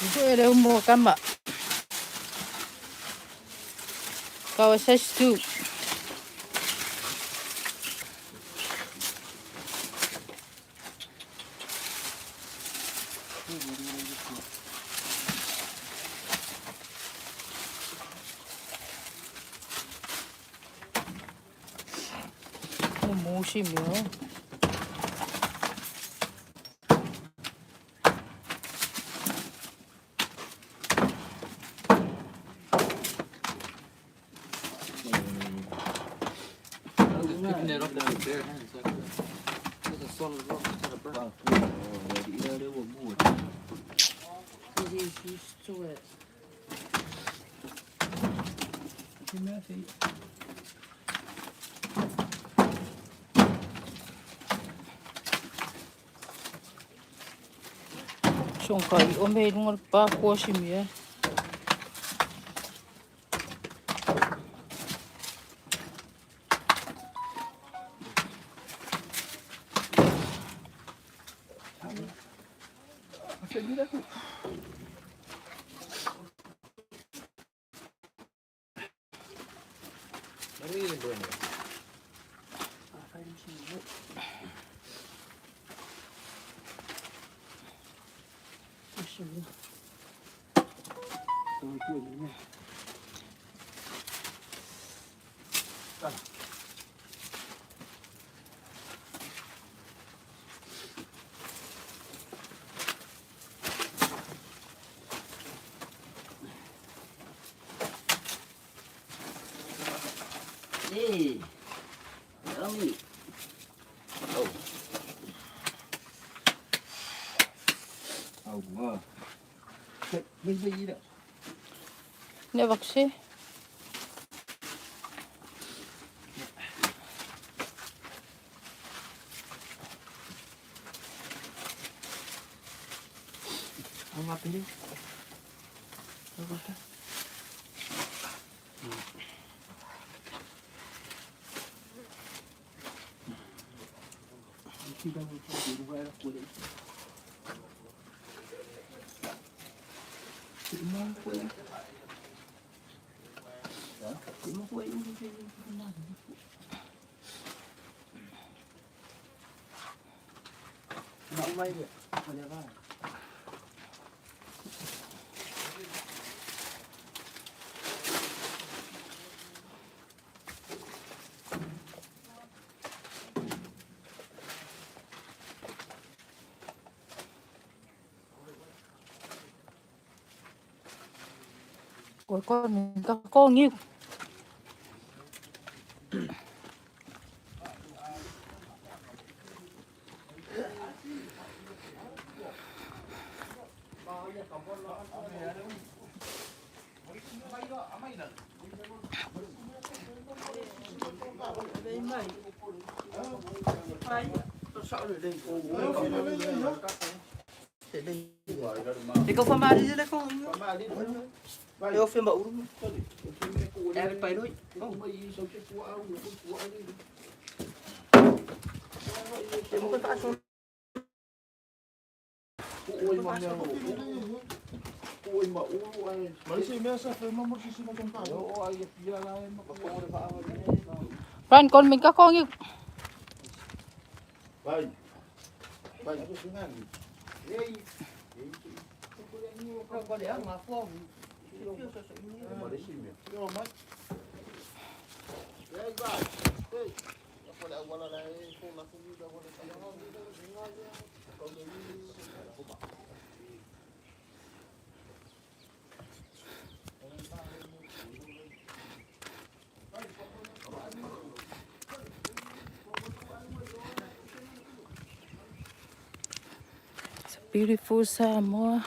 이거 에레 뭐 까마. Kawasashi. 무엇이며? Picking it up with bare hands like that. There's a solid rock instead of burn. He's used to it. Chonkai omei nungal pa koshimia. What are you even doing here? Hey, yummy. Oh. Oh, wow. Mình gì đó? Ne bakshi. Ang atin din. Ủa con mình có nhiêu? Thì không phải mà đi đây không? Eu filho mau rumah. Eh, pai noi. Dia bukan tak asal. Ran con mình có nhiêu? Con để mà phong. It's a beautiful Samoa.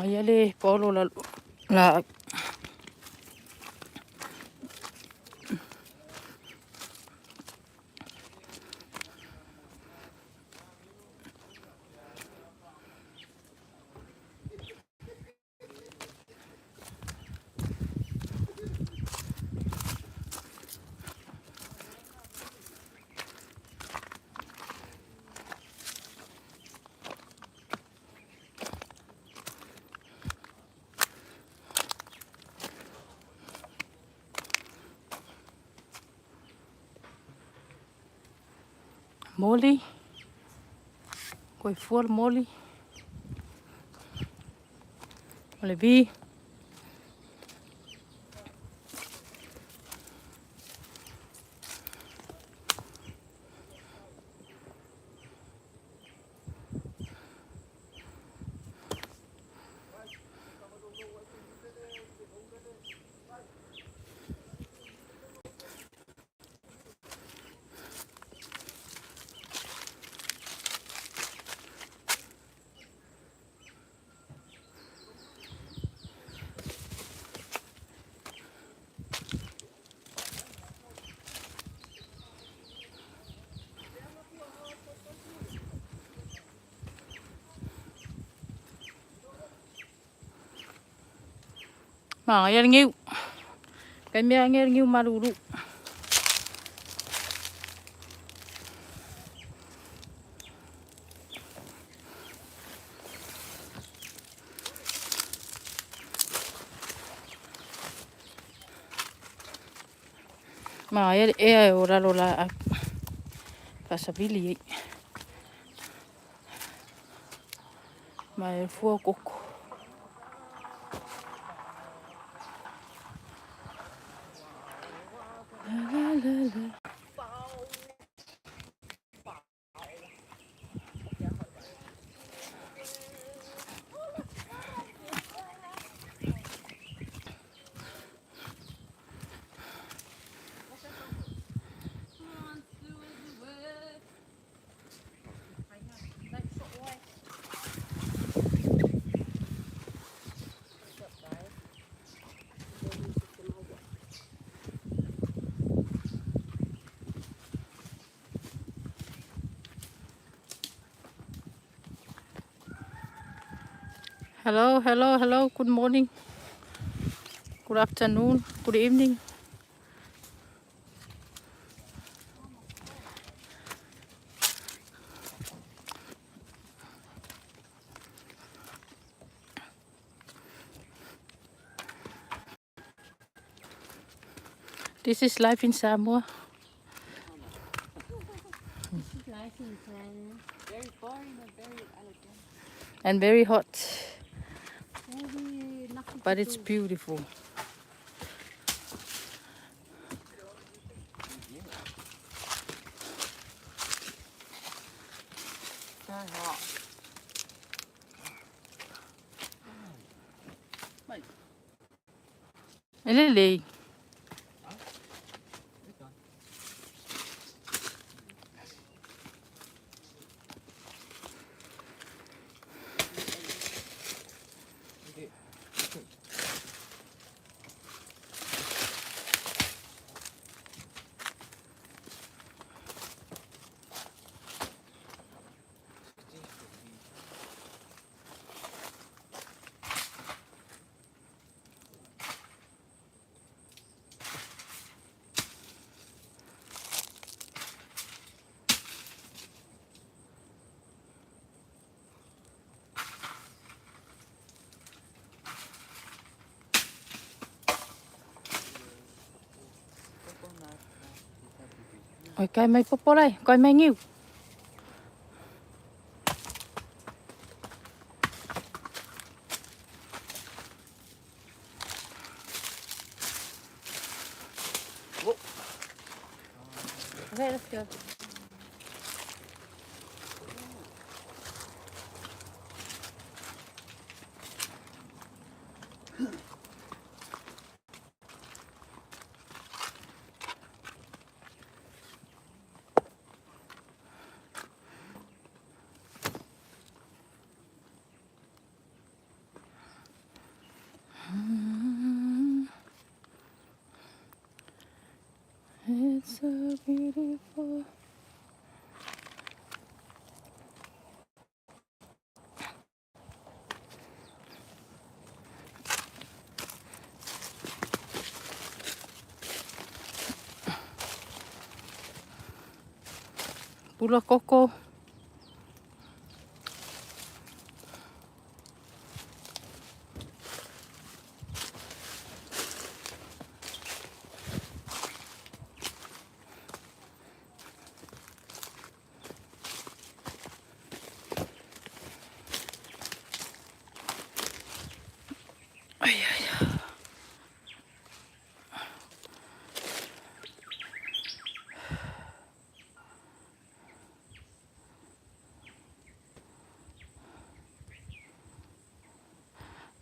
Yale polo la Molly. Coi fuori Molly. Ole vi. Mà nghe nghiêu. Cái mẹ nghe nghiêu mà đủ đủ. Mà ora lola pasabili. Mà fuo coco. La la la. Hello, hello, hello. Good morning. Good afternoon. Good evening. This is life in Samoa. Life in Thailand. Very boring but very elegant. And very hot. Very nothing But to it's do. beautiful. Lily. Ôi cái mấy popo đây, coi mấy nghiêu. Okay, let's go. It's so beautiful. Pula coco.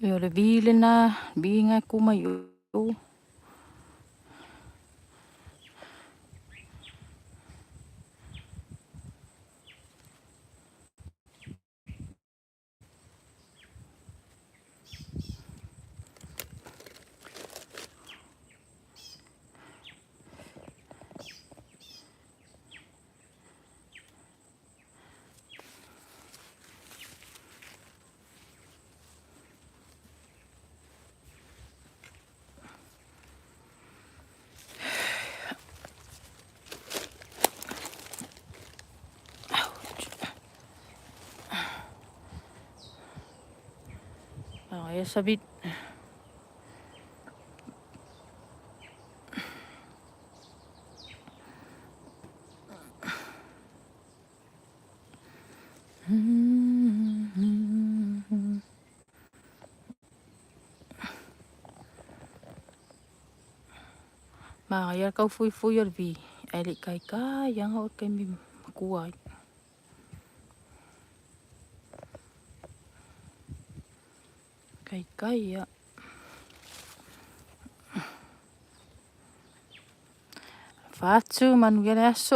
Jo le vile na binga kuma yo. Ya sabit. Ya kau fui vi. Elik kai yang hot kai mi kuai. Kai ya. Fatu man gele aso.